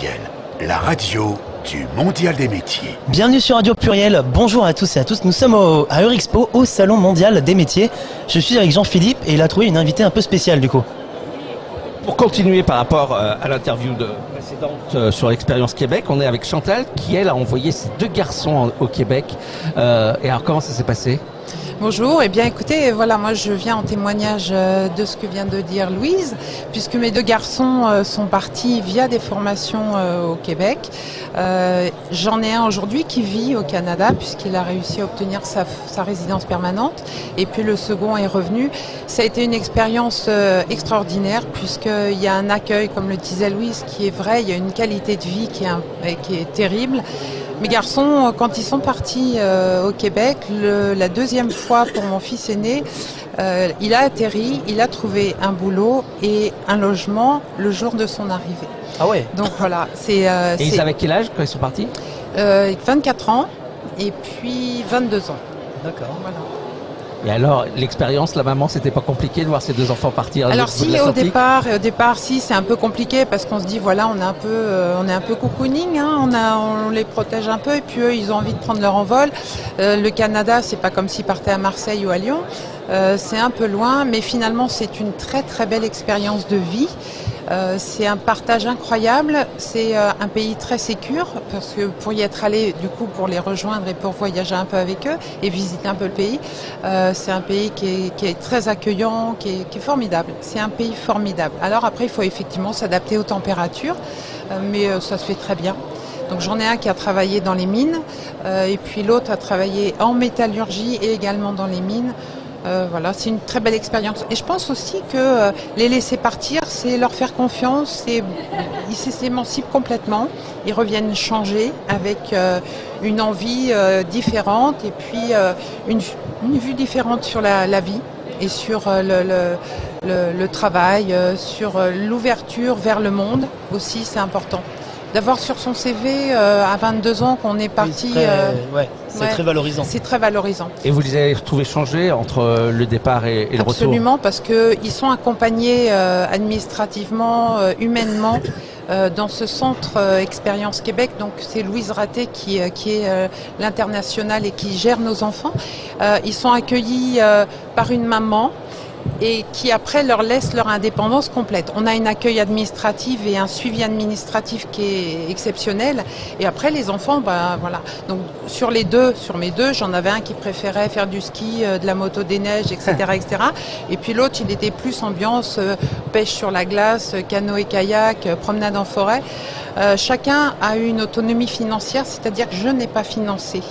Pluriel, la radio du Mondial des métiers. Bienvenue sur Radio Pluriel, bonjour à tous et à tous, nous sommes à Eurexpo, au Salon Mondial des métiers. Je suis avec Jean-Philippe et il a trouvé une invitée un peu spéciale du coup. Pour continuer par rapport à l'interview précédente sur l'expérience Québec, on est avec Chantal qui, elle, a envoyé ses 2 garçons au Québec. Et alors, comment ça s'est passé ? Bonjour, bien écoutez, voilà, moi je viens en témoignage de ce que vient de dire Louise, puisque mes 2 garçons sont partis via des formations au Québec. J'en ai un aujourd'hui qui vit au Canada, puisqu'il a réussi à obtenir sa résidence permanente, et puis le second est revenu. Ça a été une expérience extraordinaire, puisqu'il y a un accueil, comme le disait Louise, qui est vrai, il y a une qualité de vie qui est terrible. Mes garçons, quand ils sont partis au Québec, la 2e fois pour mon fils aîné, il a atterri, il a trouvé un boulot et un logement le jour de son arrivée. Ah ouais. Donc voilà, Et ils avaient quel âge quand ils sont partis ? 24 ans et puis 22 ans. D'accord. Voilà. Et alors, l'expérience, la maman, c'était pas compliqué de voir ses 2 enfants partir ? Alors si au départ, si c'est un peu compliqué parce qu'on se dit voilà, on est un peu cocooning, hein, on les protège un peu et puis eux ils ont envie de prendre leur envol. Le Canada, c'est pas comme s'ils partaient à Marseille ou à Lyon, c'est un peu loin, mais finalement c'est une très très belle expérience de vie. C'est un partage incroyable, c'est un pays très sécure parce que pour y être allé, du coup pour les rejoindre et pour voyager un peu avec eux et visiter un peu le pays, c'est un pays qui est très accueillant, qui est formidable. C'est un pays formidable. Alors après il faut effectivement s'adapter aux températures, mais ça se fait très bien. Donc j'en ai un qui a travaillé dans les mines et puis l'autre a travaillé en métallurgie et également dans les mines. Voilà, c'est une très belle expérience. Et je pense aussi que les laisser partir, c'est leur faire confiance, ils s'émancipent complètement, ils reviennent changer avec une envie différente et puis une vue différente sur la vie et sur le travail, sur l'ouverture vers le monde aussi, c'est important. D'avoir sur son CV à 22 ans qu'on est parti... C'est très valorisant. C'est très valorisant. Et vous les avez trouvés changer entre le départ et le retour ? Absolument, parce qu'ils sont accompagnés administrativement, humainement, dans ce centre Expérience Québec. Donc c'est Louise Raté qui est l'international et qui gère nos enfants. Ils sont accueillis par une maman et qui après leur laisse leur indépendance complète. On a un accueil administratif et un suivi administratif qui est exceptionnel. Et après les enfants, voilà. Donc sur mes deux, j'en avais un qui préférait faire du ski, de la moto des neiges, etc., etc. Et puis l'autre, il était plus ambiance pêche sur la glace, canoë-kayak, promenade en forêt. Chacun a eu une autonomie financière, c'est-à-dire que je n'ai pas financé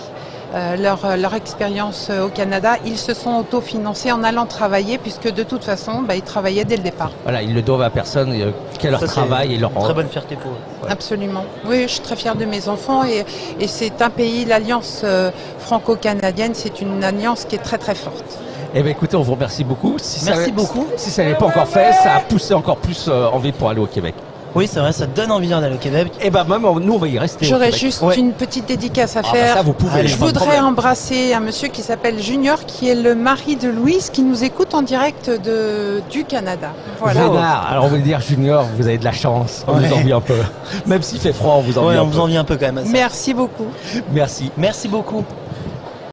leur expérience au Canada. Ils se sont autofinancés en allant travailler puisque de toute façon ils travaillaient dès le départ. Voilà, ils ne le doivent à personne qu'à leur travail et leur... Très bonne fierté pour eux. Ouais. Absolument. Oui, je suis très fière de mes enfants et c'est un pays, l'alliance franco-canadienne, c'est une alliance qui est très très forte. Eh bien écoutez, on vous remercie beaucoup. Merci beaucoup. Si ça n'est pas encore fait, ça a poussé encore plus envie pour aller au Québec. Oui, c'est vrai, ça donne envie d'aller au Québec. Et ben même nous on va y rester. J'aurais juste une petite dédicace à faire. Ça, vous pouvez. Je voudrais embrasser un monsieur qui s'appelle Junior, qui est le mari de Louise, qui nous écoute en direct du Canada. Voilà. Junior, alors on veut dire Junior, vous avez de la chance. On vous envie un peu. Même s'il fait froid, on vous envie un peu. On vous envie un peu quand même. Merci beaucoup. Merci. Merci beaucoup.